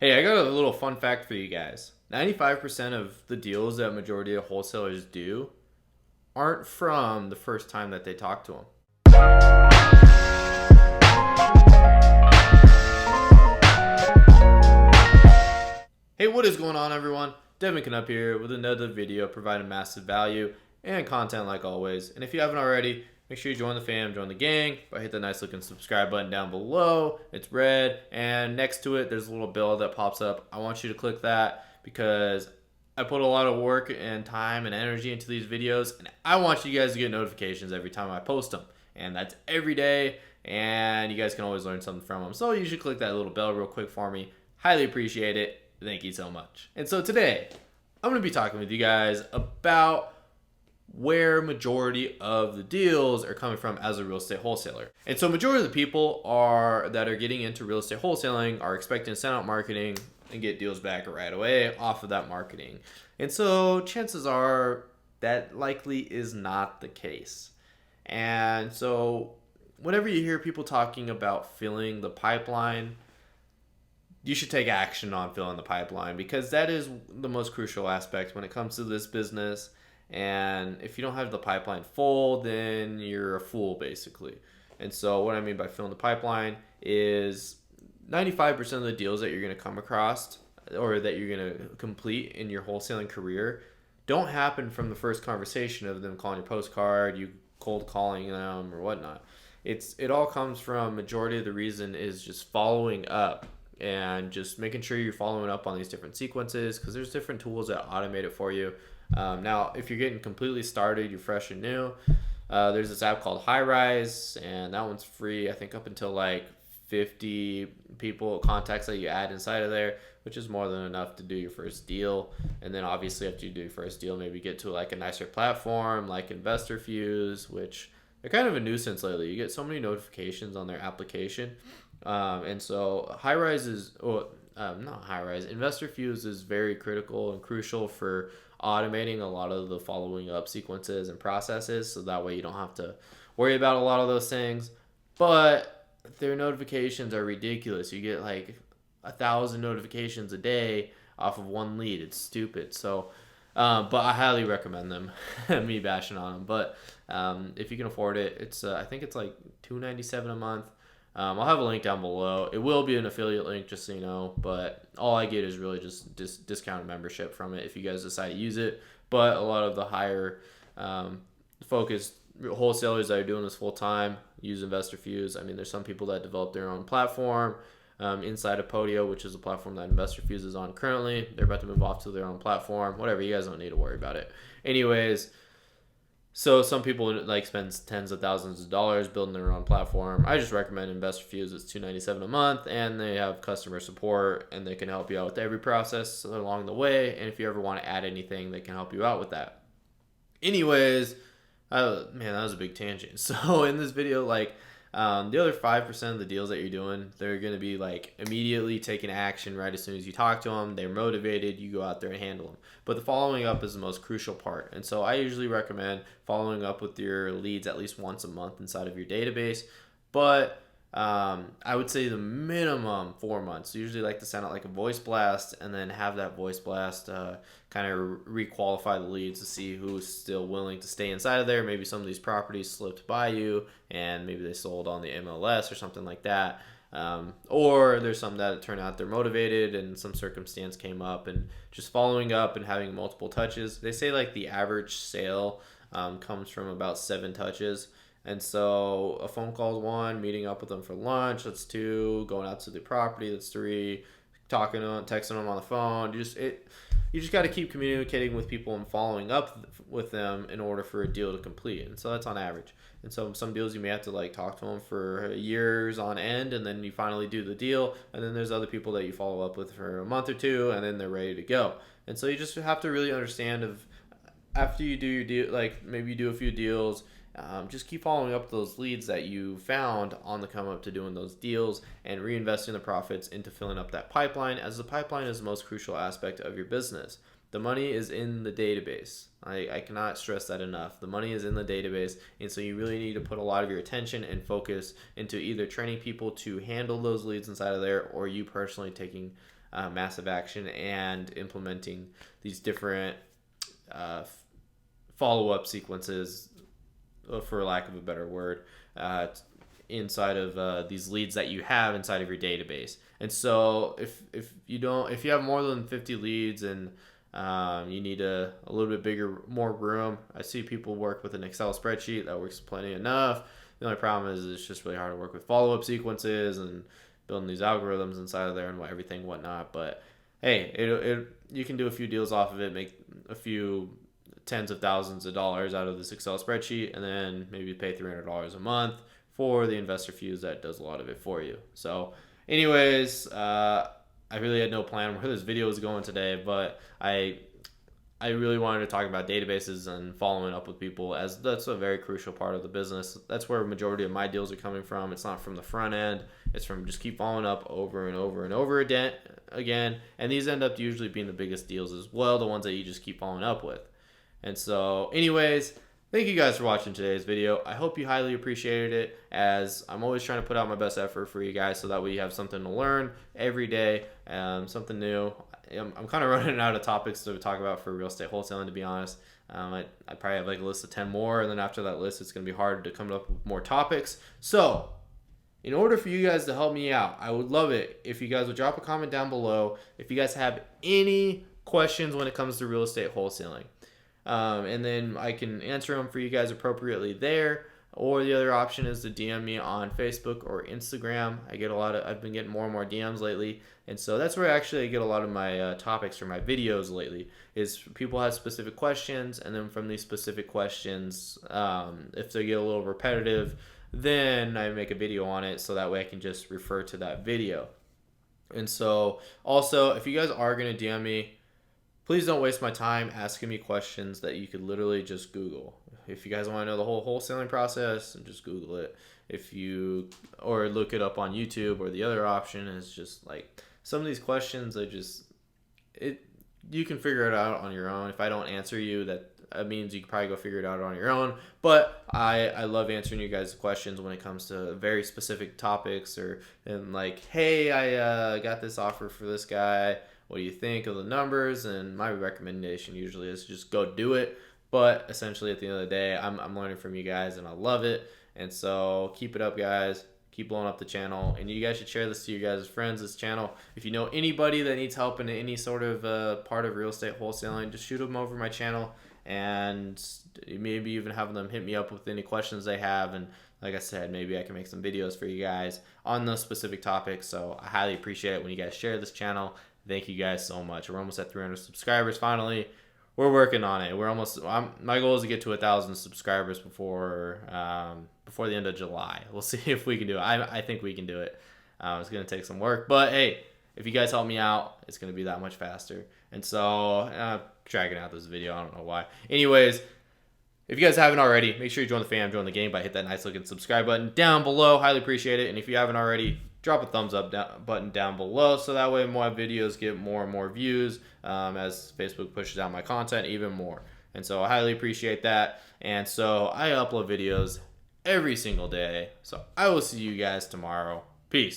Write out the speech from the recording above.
Hey, I got a little fun fact for you guys. 95% of the deals that majority of wholesalers do aren't from the first time that they talk to them. Hey, what is going on, everyone? Devin up here with another video providing massive value and content like always. And if you haven't already, make sure you join the fam, join the gang by hit the nice looking subscribe button down below. It's red, and next to it, there's a little bell that pops up. I want you to click that because I put a lot of work and time and energy into these videos, and I want you guys to get notifications every time I post them. And that's every day, and you guys can always learn something from them. So you should click that little bell real quick for me. Highly appreciate it. Thank you so much. And so today, I'm going to be talking with you guys about where majority of the deals are coming from as a real estate wholesaler. And so majority of the people that are getting into real estate wholesaling are expecting to send out marketing and get deals back right away off of that marketing. And so chances are that likely is not the case. And so whenever you hear people talking about filling the pipeline, you should take action on filling the pipeline, because that is the most crucial aspect when it comes to this business. And if you don't have the pipeline full, then you're a fool, basically. And so what I mean by filling the pipeline is 95% of the deals that you're going to come across or that you're going to complete in your wholesaling career don't happen from the first conversation of them calling your postcard, you cold calling them or whatnot. It all comes from, majority of the reason is just following up and just making sure you're following up on these different sequences, because there's different tools that automate it for you. Now, if you're getting completely started, you're fresh and new, there's this app called Rise, and that one's free, I think up until like 50 contacts that you add inside of there, which is more than enough to do your first deal. And then obviously after you do your first deal, maybe get to like a nicer platform like Investor Fuse, which they're kind of a nuisance lately. You get so many notifications on their application. And so Investor Fuse is very critical and crucial for automating a lot of the following up sequences and processes, so that way you don't have to worry about a lot of those things. But their notifications are ridiculous. You get like 1,000 notifications a day off of one lead. It's stupid. So but I highly recommend them. Me bashing on them, but if you can afford it, it's I think it's like $297 a month. I'll have a link down below. It will be an affiliate link, just so you know, but all I get is really just discounted membership from it if you guys decide to use it. But a lot of the higher focused wholesalers that are doing this full time use Investor Fuse. I mean, there's some people that develop their own platform inside of Podio, which is a platform that Investor Fuse is on currently. They're about to move off to their own platform. Whatever, you guys don't need to worry about it. Anyways, so some people like spend tens of thousands of dollars building their own platform. I just recommend Investor Fuse. It's $297 a month, and they have customer support, and they can help you out with every process along the way. And if you ever want to add anything, they can help you out with that. Anyways, man, that was a big tangent. So in this video, like the other 5% of the deals that you're doing, they're going to be like immediately taking action right as soon as you talk to them. They're motivated. You go out there and handle them. But the following up is the most crucial part. And so I usually recommend following up with your leads at least once a month inside of your database. But I would say the minimum 4 months. Usually like to send out like a voice blast, and then have that voice blast kind of requalify the leads to see who's still willing to stay inside of there. Maybe some of these properties slipped by you and maybe they sold on the MLS or something like that. Or there's some that turn out they're motivated and some circumstance came up, and just following up and having multiple touches. They say like the average sale comes from about 7 touches. And so a phone call is 1, meeting up with them for lunch, that's 2, going out to the property, that's 3, talking to them, texting them on the phone. You just got to keep communicating with people and following up with them in order for a deal to complete. And so that's on average. And so some deals you may have to like talk to them for years on end, and then you finally do the deal. And then there's other people that you follow up with for a month or 2, and then they're ready to go. And so you just have to really understand after you do your deal, like maybe you do a few deals, just keep following up those leads that you found on the come up to doing those deals, and reinvesting the profits into filling up that pipeline, as the pipeline is the most crucial aspect of your business. The money is in the database. I cannot stress that enough. The money is in the database, and so you really need to put a lot of your attention and focus into either training people to handle those leads inside of there, or you personally taking massive action and implementing these different follow-up sequences, for lack of a better word, inside of these leads that you have inside of your database. And so if you have more than 50 leads and you need a little bit bigger, more room. I see people work with an Excel spreadsheet. That works plenty enough. The only problem is it's just really hard to work with follow-up sequences and building these algorithms inside of there and everything, whatnot. But hey, you can do a few deals off of it, make a few tens of thousands of dollars out of this Excel spreadsheet, and then maybe pay $300 a month for the investor fuse that does a lot of it for you. So anyways, I really had no plan where this video was going today, but I really wanted to talk about databases and following up with people, as that's a very crucial part of the business. That's where a majority of my deals are coming from. It's not from the front end. It's from just keep following up over and over and over again. And these end up usually being the biggest deals as well, the ones that you just keep following up with. And so anyways, thank you guys for watching today's video. I hope you highly appreciated it, as I'm always trying to put out my best effort for you guys so that we have something to learn every day, something new. I'm kind of running out of topics to talk about for real estate wholesaling, to be honest. I probably have like a list of 10 more, and then after that list, it's going to be hard to come up with more topics. So in order for you guys to help me out, I would love it if you guys would drop a comment down below if you guys have any questions when it comes to real estate wholesaling. And then I can answer them for you guys appropriately there. Or the other option is to DM me on Facebook or Instagram. I've been getting more and more DMs lately. And so that's where I get a lot of my topics for my videos lately, is people have specific questions. And then from these specific questions, if they get a little repetitive, then I make a video on it, so that way I can just refer to that video. And so also, if you guys are going to DM me, please don't waste my time asking me questions that you could literally just Google. If you guys want to know the whole wholesaling process, just Google it. Or look it up on YouTube, or the other option is just like some of these questions you can figure it out on your own. If I don't answer you, that means you can probably go figure it out on your own. But I love answering you guys' questions when it comes to very specific topics, and like, hey, I got this offer for this guy. What do you think of the numbers? And my recommendation usually is just go do it. But essentially, at the end of the day, I'm learning from you guys, and I love it. And so keep it up, guys. Keep blowing up the channel. And you guys should share this to your guys' friends, this channel. If you know anybody that needs help in any sort of part of real estate wholesaling, just shoot them over my channel. And maybe even have them hit me up with any questions they have. And like I said, maybe I can make some videos for you guys on those specific topics. So I highly appreciate it when you guys share this channel. Thank you guys so much. We're almost at 300 subscribers finally. We're working on it. My goal is to get to 1,000 subscribers before the end of July. We'll see if we can do it. I think we can do it. It's going to take some work. But hey, if you guys help me out, it's going to be that much faster. And so, dragging out this video. I don't know why. Anyways, if you guys haven't already, make sure you join the fam, join the game by hitting that nice looking subscribe button down below. Highly appreciate it. And if you haven't already, drop a thumbs up button down below, so that way my videos get more and more views as Facebook pushes out my content even more. And so I highly appreciate that. And so I upload videos every single day. So I will see you guys tomorrow. Peace.